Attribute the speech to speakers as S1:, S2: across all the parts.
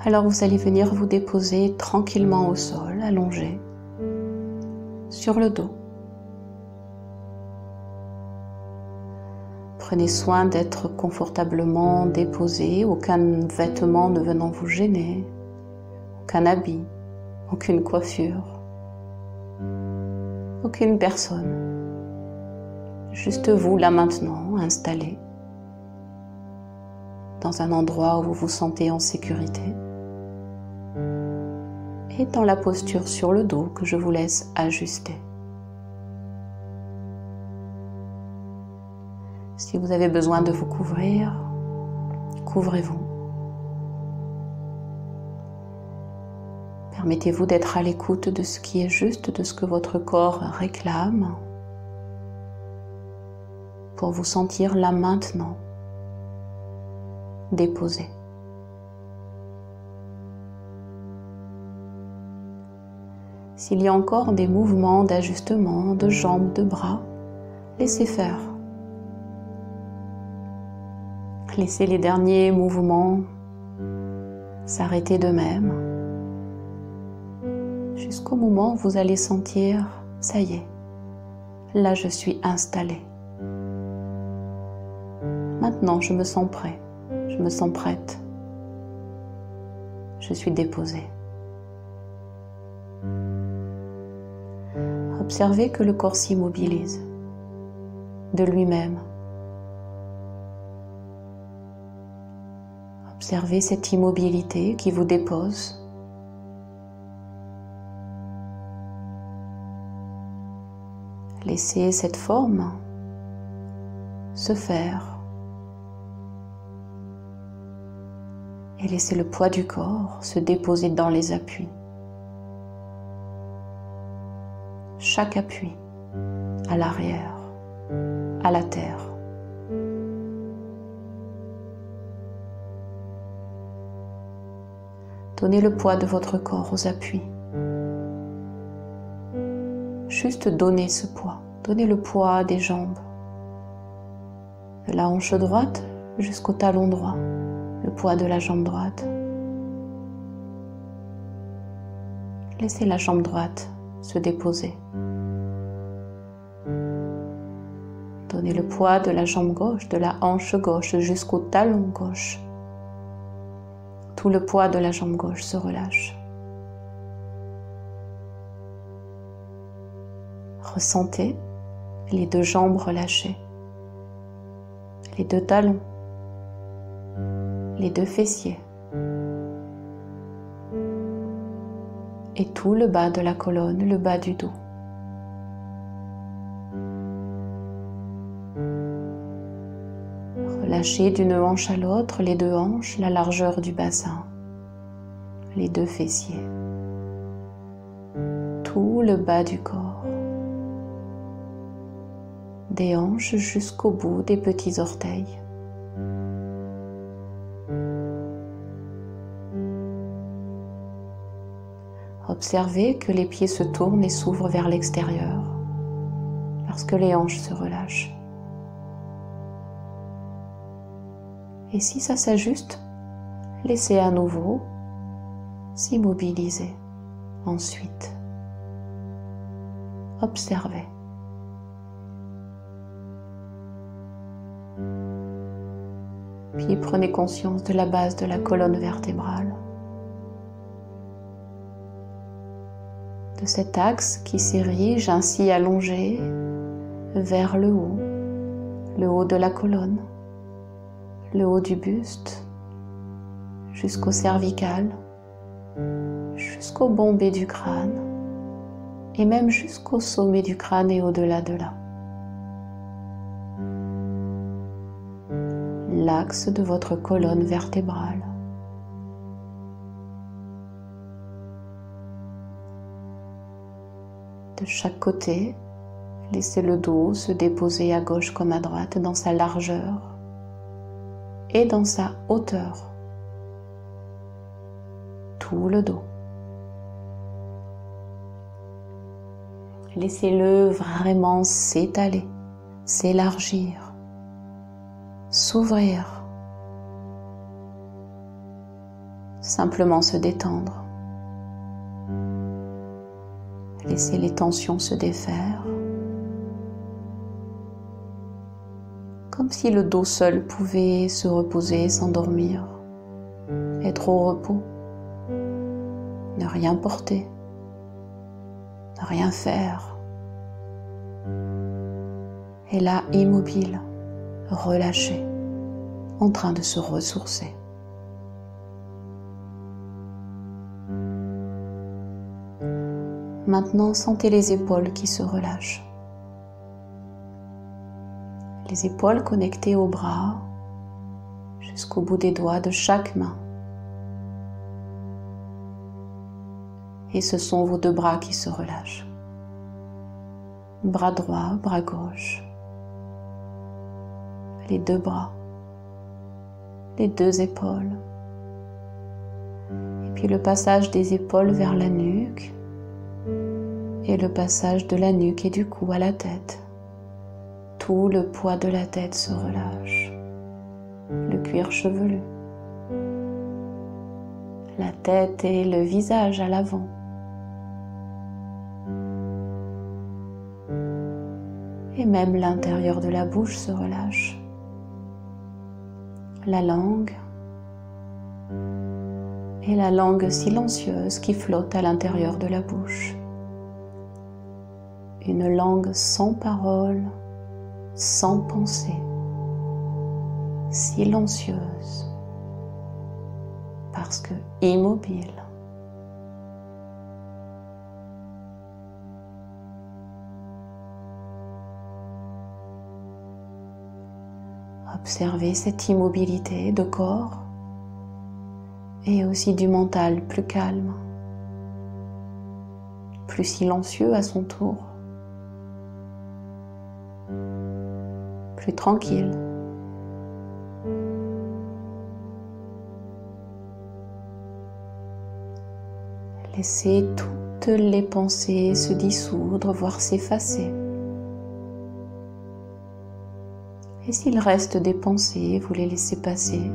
S1: Alors vous allez venir vous déposer tranquillement au sol, allongé, sur le dos. Prenez soin d'être confortablement déposé, aucun vêtement ne venant vous gêner, aucun habit, aucune coiffure, aucune personne. Juste vous là maintenant, installé dans un endroit où vous vous sentez en sécurité et dans la posture sur le dos que je vous laisse ajuster. Si vous avez besoin de vous couvrir, couvrez-vous. Permettez-vous d'être à l'écoute de ce qui est juste, de ce que votre corps réclame, pour vous sentir là maintenant, déposé. S'il y a encore des mouvements d'ajustement de jambes, de bras, laissez faire. Laissez les derniers mouvements s'arrêter d'eux-mêmes, jusqu'au moment où vous allez sentir, ça y est, là je suis installé. Maintenant je me sens prêt, je me sens prête, je suis déposée. Observez que le corps s'immobilise de lui-même. Observez cette immobilité qui vous dépose. Laissez cette forme se faire et laissez le poids du corps se déposer dans les appuis. Chaque appui à l'arrière, à la terre. Donnez le poids de votre corps aux appuis. Juste donnez ce poids. Donnez le poids des jambes. De la hanche droite jusqu'au talon droit. Le poids de la jambe droite. Laissez la jambe droite se déposer. Donnez le poids de la jambe gauche, de la hanche gauche jusqu'au talon gauche. Tout le poids de la jambe gauche se relâche. Ressentez les deux jambes relâchées, les deux talons, les deux fessiers et tout le bas de la colonne, le bas du dos. Relâchez d'une hanche à l'autre les deux hanches, la largeur du bassin, les deux fessiers, tout le bas du corps, des hanches jusqu'au bout des petits orteils. Observez que les pieds se tournent et s'ouvrent vers l'extérieur lorsque les hanches se relâchent. Et si ça s'ajuste, laissez à nouveau s'immobiliser. Ensuite, observez. Puis prenez conscience de la base de la colonne vertébrale, de cet axe qui s'érige ainsi allongé vers le haut de la colonne, le haut du buste, jusqu'au cervical, jusqu'au bombé du crâne, et même jusqu'au sommet du crâne et au-delà de là. L'axe de votre colonne vertébrale. De chaque côté, laissez le dos se déposer à gauche comme à droite dans sa largeur et dans sa hauteur. Tout le dos. Laissez-le vraiment s'étaler, s'élargir, s'ouvrir, simplement se détendre. Laissez les tensions se défaire, comme si le dos seul pouvait se reposer, s'endormir, être au repos, ne rien porter, ne rien faire. Et là, immobile, relâché, en train de se ressourcer. Maintenant, sentez les épaules qui se relâchent. Les épaules connectées aux bras jusqu'au bout des doigts de chaque main. Et ce sont vos deux bras qui se relâchent. Bras droit, bras gauche. Les deux bras. Les deux épaules. Et puis le passage des épaules vers la nuque. Et le passage de la nuque et du cou à la tête. Tout le poids de la tête se relâche. Le cuir chevelu. La tête et le visage à l'avant. Et même l'intérieur de la bouche se relâche. La langue. Et la langue silencieuse qui flotte à l'intérieur de la bouche. Une langue sans parole, sans pensée, silencieuse, parce que immobile. Observez cette immobilité de corps et aussi du mental plus calme, plus silencieux à son tour. Plus tranquille. Laissez toutes les pensées se dissoudre, voire s'effacer. Et s'il reste des pensées, vous les laissez passer.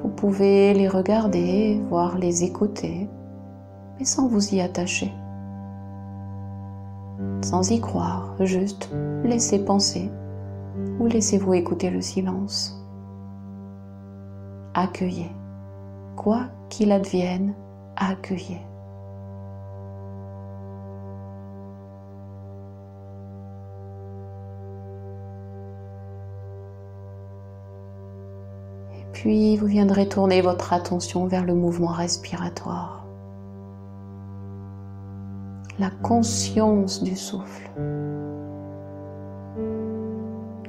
S1: Vous pouvez les regarder, voire les écouter, mais sans vous y attacher. Sans y croire, juste laissez penser ou laissez-vous écouter le silence. Accueillez. Quoi qu'il advienne, accueillez. Et puis vous viendrez tourner votre attention vers le mouvement respiratoire. La conscience du souffle,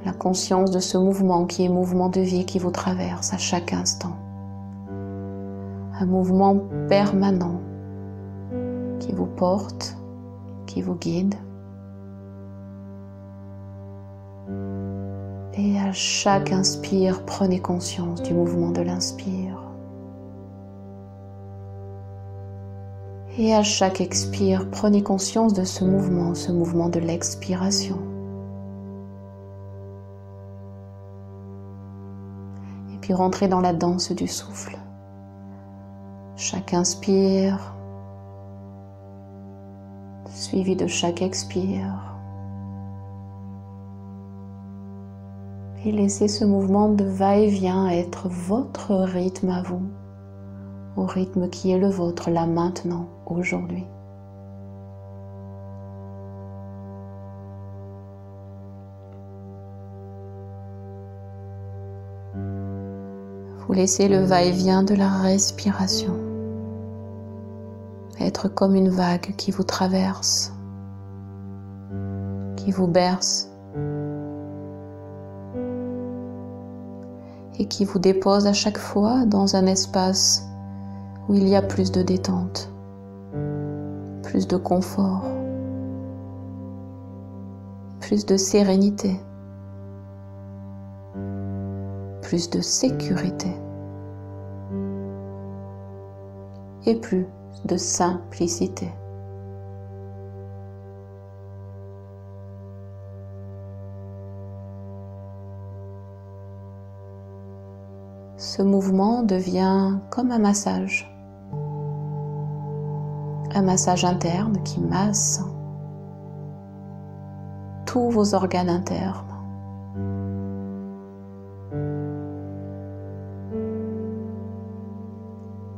S1: la conscience de ce mouvement qui est mouvement de vie qui vous traverse à chaque instant, un mouvement permanent qui vous porte, qui vous guide, et à chaque inspire, prenez conscience du mouvement de l'inspire. Et à chaque expire, prenez conscience de ce mouvement de l'expiration. Et puis rentrez dans la danse du souffle. Chaque inspire, suivi de chaque expire. Et laissez ce mouvement de va-et-vient être votre rythme à vous. Au rythme qui est le vôtre, là maintenant, aujourd'hui. Vous laissez le va-et-vient de la respiration être comme une vague qui vous traverse, qui vous berce et qui vous dépose à chaque fois dans un espace où il y a plus de détente, plus de confort, plus de sérénité, plus de sécurité et plus de simplicité. ce mouvement devient comme un massage interne qui masse tous vos organes internes.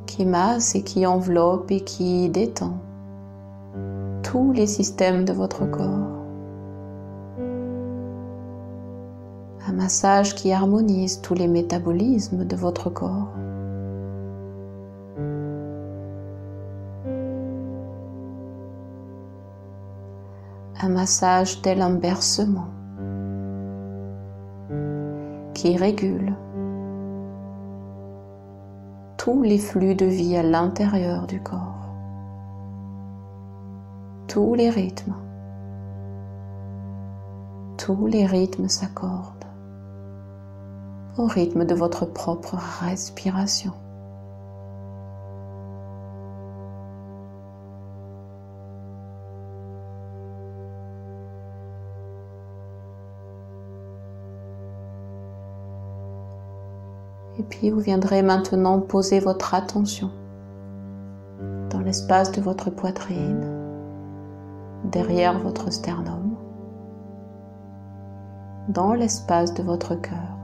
S1: Qui masse et qui enveloppe et qui détend tous les systèmes de votre corps. Un massage qui harmonise tous les métabolismes de votre corps. Un massage tel un bercement qui régule tous les flux de vie à l'intérieur du corps, tous les rythmes s'accordent au rythme de votre propre respiration. Et puis vous viendrez maintenant poser votre attention dans l'espace de votre poitrine, derrière votre sternum, dans l'espace de votre cœur.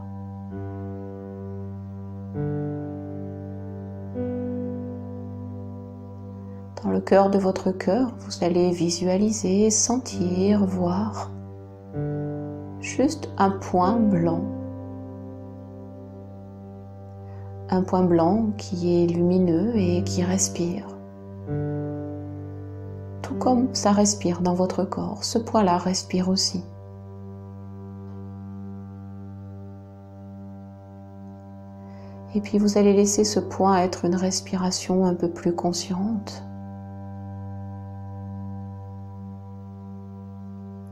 S1: Dans le cœur de votre cœur, vous allez visualiser, sentir, voir juste un point blanc. Un point blanc qui est lumineux et qui respire. Tout comme ça respire dans votre corps, ce point-là respire aussi. Et puis vous allez laisser ce point être une respiration un peu plus consciente.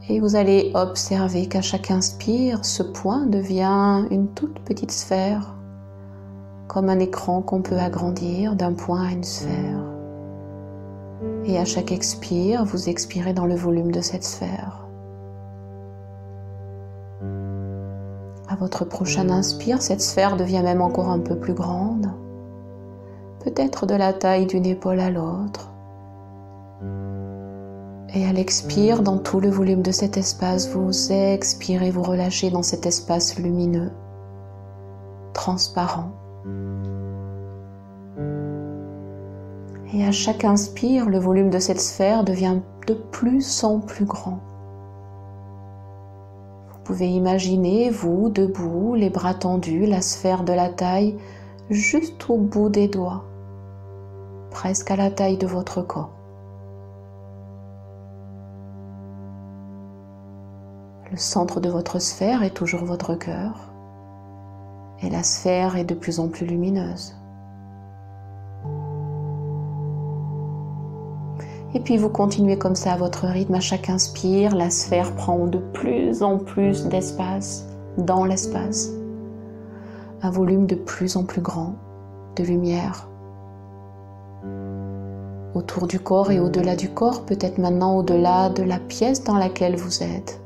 S1: Et vous allez observer qu'à chaque inspire, ce point devient une toute petite sphère, comme un écran qu'on peut agrandir d'un point à une sphère. Et à chaque expire, vous expirez dans le volume de cette sphère. À votre prochain inspire, cette sphère devient même encore un peu plus grande, peut-être de la taille d'une épaule à l'autre. Et à l'expire, dans tout le volume de cet espace, vous expirez, vous relâchez dans cet espace lumineux, transparent. Et à chaque inspire, le volume de cette sphère devient de plus en plus grand. Vous pouvez imaginer, vous, debout, les bras tendus, la sphère de la taille, juste au bout des doigts, presque à la taille de votre corps. Le centre de votre sphère est toujours votre cœur, et la sphère est de plus en plus lumineuse. Et puis vous continuez comme ça à votre rythme, à chaque inspire, la sphère prend de plus en plus d'espace dans l'espace. Un volume de plus en plus grand de lumière. Autour du corps et au-delà du corps, peut-être maintenant au-delà de la pièce dans laquelle vous êtes.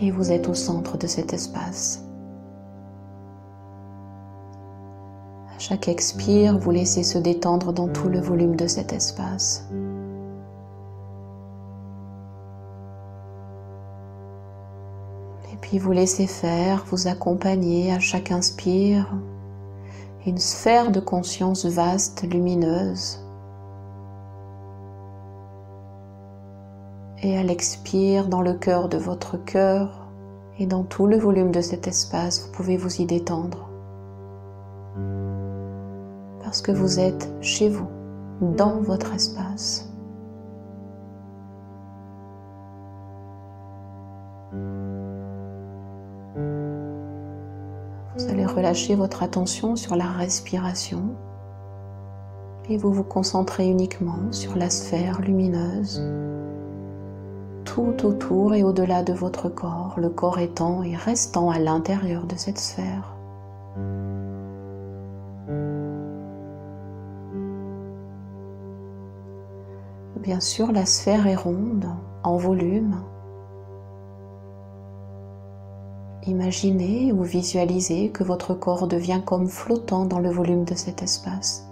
S1: Et vous êtes au centre de cet espace. À chaque expire, vous laissez se détendre dans tout le volume de cet espace. Et puis vous laissez faire, vous accompagner à chaque inspire, une sphère de conscience vaste, lumineuse. Et à l'expire, dans le cœur de votre cœur et dans tout le volume de cet espace, vous pouvez vous y détendre. Parce que vous êtes chez vous, dans votre espace. Vous allez relâcher votre attention sur la respiration et vous vous concentrez uniquement sur la sphère lumineuse tout autour et au-delà de votre corps, le corps étant et restant à l'intérieur de cette sphère. Bien sûr, la sphère est ronde, en volume, imaginez ou visualisez que votre corps devient comme flottant dans le volume de cet espace,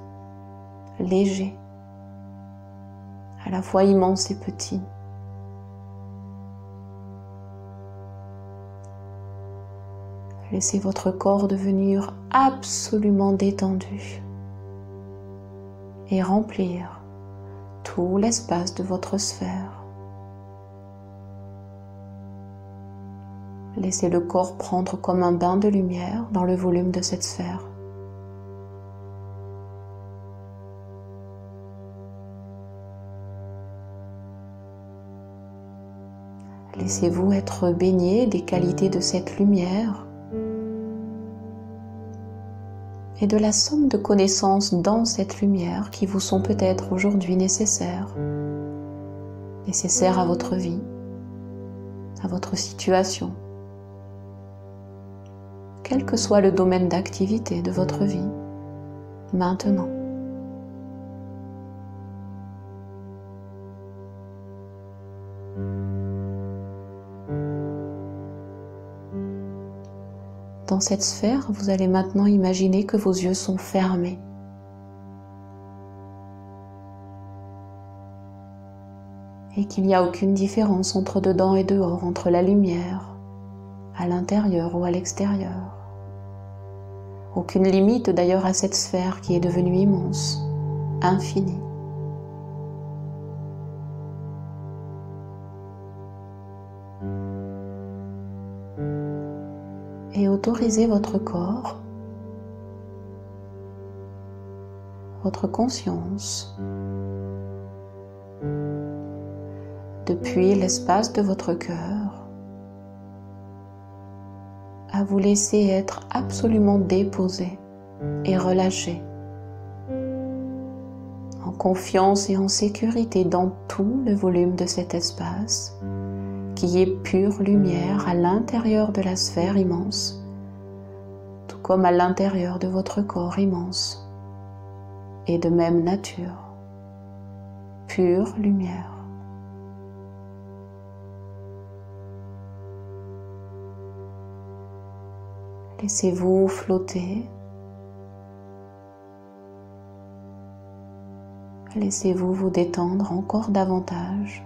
S1: léger, à la fois immense et petit. Laissez votre corps devenir absolument détendu et remplir tout l'espace de votre sphère. Laissez le corps prendre comme un bain de lumière dans le volume de cette sphère. Laissez-vous être baigné des qualités de cette lumière et de la somme de connaissances dans cette lumière qui vous sont peut-être aujourd'hui nécessaires à votre vie, à votre situation, quel que soit le domaine d'activité de votre vie, maintenant. Dans cette sphère, vous allez maintenant imaginer que vos yeux sont fermés. Et qu'il n'y a aucune différence entre dedans et dehors, entre la lumière, à l'intérieur ou à l'extérieur. Aucune limite d'ailleurs à cette sphère qui est devenue immense, infinie. Et autorisez votre corps, votre conscience, depuis l'espace de votre cœur, à vous laisser être absolument déposé et relâché, en confiance et en sécurité dans tout le volume de cet espace, qui est pure lumière à l'intérieur de la sphère immense, tout comme à l'intérieur de votre corps immense, et de même nature, pure lumière. Laissez-vous flotter, laissez-vous vous détendre encore davantage.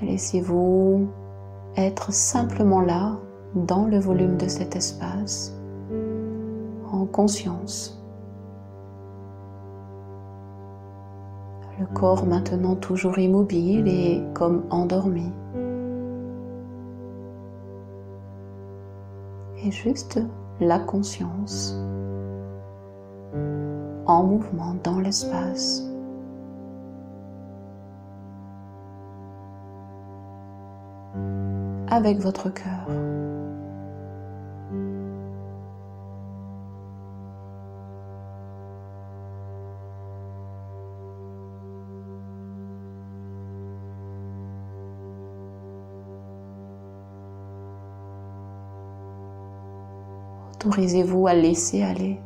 S1: Laissez-vous être simplement là, dans le volume de cet espace, en conscience. Le corps maintenant toujours immobile et comme endormi. Et juste la conscience, en mouvement dans l'espace. Avec votre cœur. Autorisez-vous à laisser aller.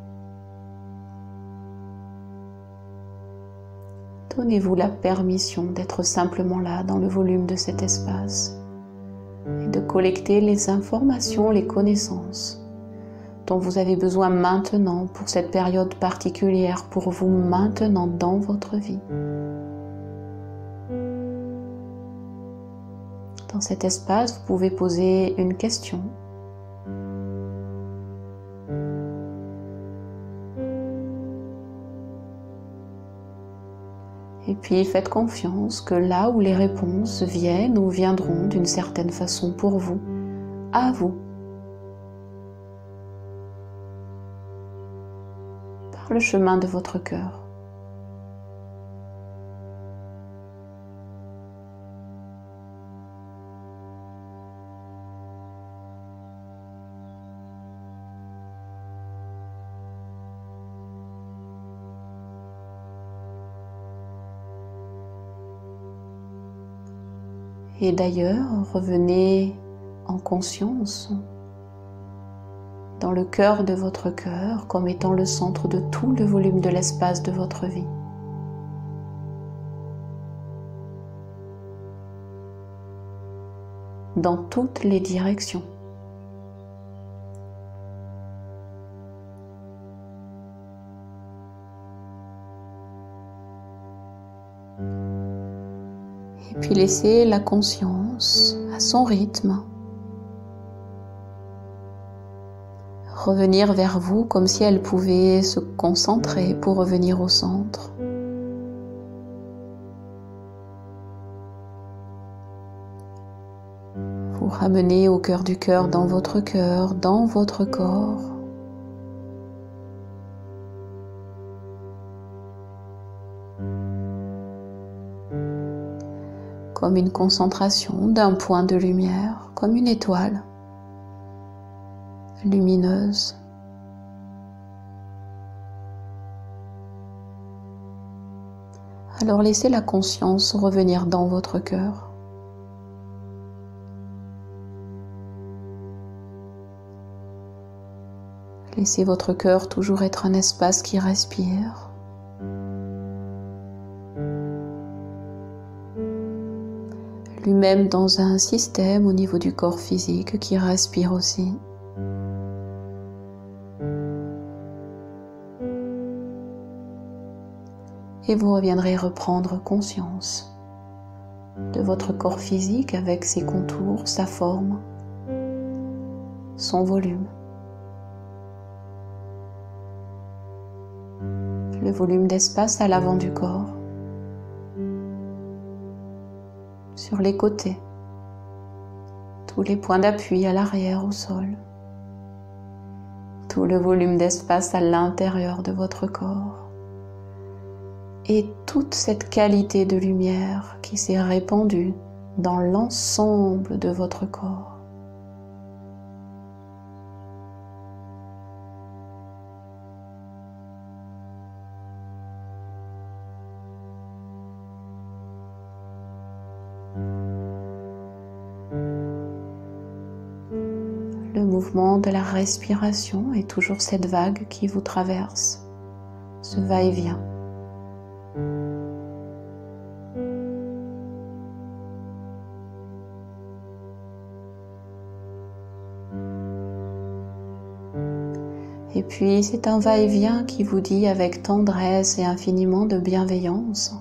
S1: Donnez-vous la permission d'être simplement là dans le volume de cet espace. Et de collecter les informations, les connaissances dont vous avez besoin maintenant pour cette période particulière, pour vous maintenant dans votre vie. Dans cet espace, vous pouvez poser une question. Et puis faites confiance que là où les réponses viennent ou viendront d'une certaine façon pour vous, à vous, par le chemin de votre cœur. Et d'ailleurs, revenez en conscience dans le cœur de votre cœur comme étant le centre de tout le volume de l'espace de votre vie. dans toutes les directions. Et puis laissez la conscience à son rythme revenir vers vous comme si elle pouvait se concentrer pour revenir au centre. Vous ramenez au cœur du cœur, dans votre corps. Comme une concentration d'un point de lumière, comme une étoile lumineuse. Alors laissez la conscience revenir dans votre cœur. Laissez votre cœur toujours être un espace qui respire. Lui-même dans un système au niveau du corps physique qui respire aussi. Et vous reviendrez reprendre conscience de votre corps physique avec ses contours, sa forme, son volume. Le volume d'espace à l'avant du corps, sur les côtés, tous les points d'appui à l'arrière au sol, tout le volume d'espace à l'intérieur de votre corps et toute cette qualité de lumière qui s'est répandue dans l'ensemble de votre corps. Le mouvement de la respiration est toujours cette vague qui vous traverse, ce va-et-vient. Et puis c'est un va-et-vient qui vous dit avec tendresse et infiniment de bienveillance: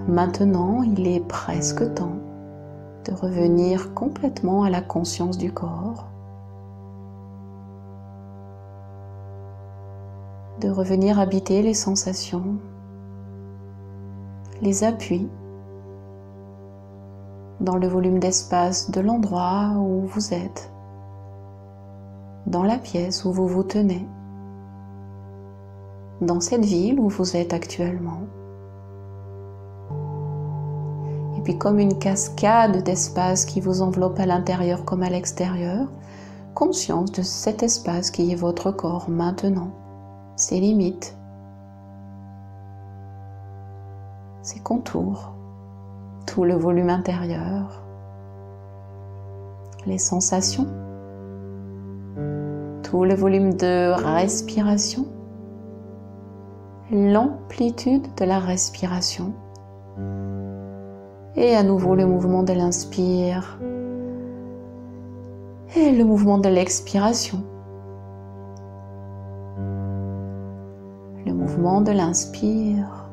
S1: maintenant, il est presque temps de revenir complètement à la conscience du corps, de revenir habiter les sensations, les appuis dans le volume d'espace de l'endroit où vous êtes, dans la pièce où vous vous tenez, dans cette ville où vous êtes actuellement. Et puis comme une cascade d'espace qui vous enveloppe à l'intérieur comme à l'extérieur, conscience de cet espace qui est votre corps maintenant, ses limites, ses contours, tout le volume intérieur, les sensations, tout le volume de respiration, l'amplitude de la respiration. Et à nouveau le mouvement de l'inspire et le mouvement de l'expiration. Le mouvement de l'inspire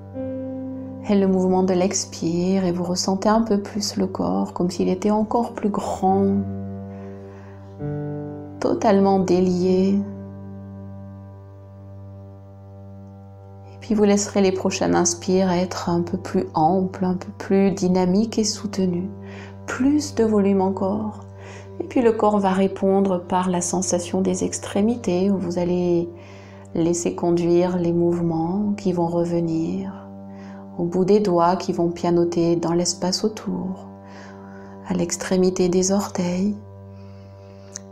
S1: et le mouvement de l'expire, et vous ressentez un peu plus le corps comme s'il était encore plus grand, totalement délié. Puis vous laisserez les prochaines inspires être un peu plus amples, un peu plus dynamiques et soutenues. Plus de volume encore. Et puis le corps va répondre par la sensation des extrémités où vous allez laisser conduire les mouvements qui vont revenir au bout des doigts qui vont pianoter dans l'espace autour, à l'extrémité des orteils.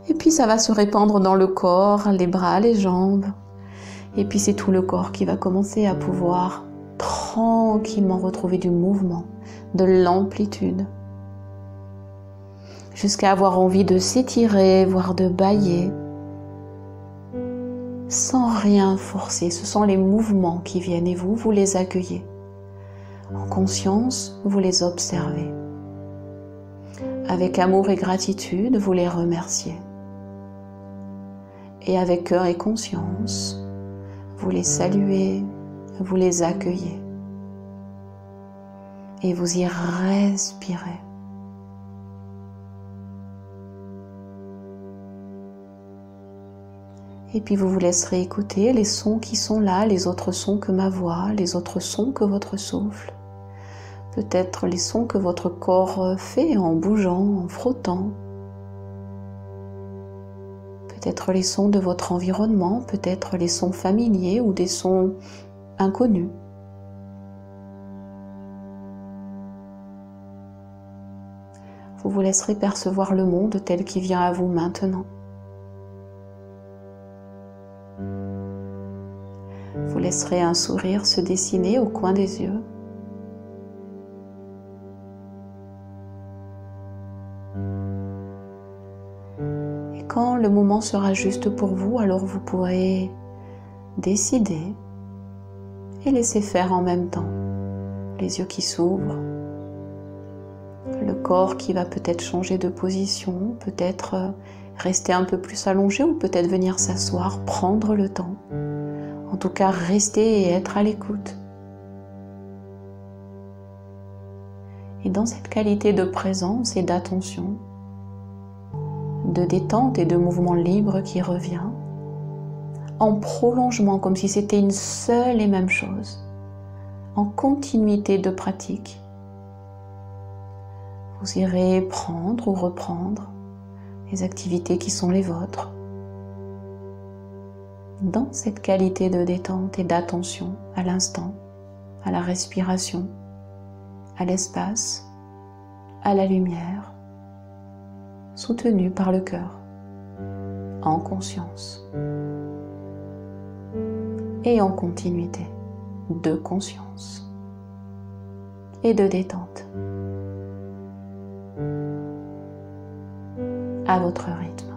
S1: Et puis ça va se répandre dans le corps, les bras, les jambes. Et puis c'est tout le corps qui va commencer à pouvoir tranquillement retrouver du mouvement, de l'amplitude, jusqu'à avoir envie de s'étirer, voire de bâiller, sans rien forcer. Ce sont les mouvements qui viennent et vous les accueillez. En conscience, vous les observez. Avec amour et gratitude, vous les remerciez. Et avec cœur et conscience, vous les saluez, vous les accueillez. Et vous y respirez. Et puis vous vous laisserez écouter les sons qui sont là, les autres sons que ma voix, les autres sons que votre souffle. Peut-être les sons que votre corps fait en bougeant, en frottant. Peut-être les sons de votre environnement, peut-être les sons familiers ou des sons inconnus. Vous vous laisserez percevoir le monde tel qu'il vient à vous maintenant. Vous laisserez un sourire se dessiner au coin des yeux. Et quand le moment sera juste pour vous, alors vous pourrez décider et laisser faire en même temps. Les yeux qui s'ouvrent, le corps qui va peut-être changer de position, peut-être rester un peu plus allongé ou peut-être venir s'asseoir, prendre le temps. En tout cas, rester et être à l'écoute. Et dans cette qualité de présence et d'attention, de détente et de mouvement libre qui revient, en prolongement, comme si c'était une seule et même chose, en continuité de pratique, vous irez prendre ou reprendre les activités qui sont les vôtres, dans cette qualité de détente et d'attention à l'instant, à la respiration, à l'espace, à la lumière, soutenu par le cœur, en conscience et en continuité de conscience et de détente, à votre rythme.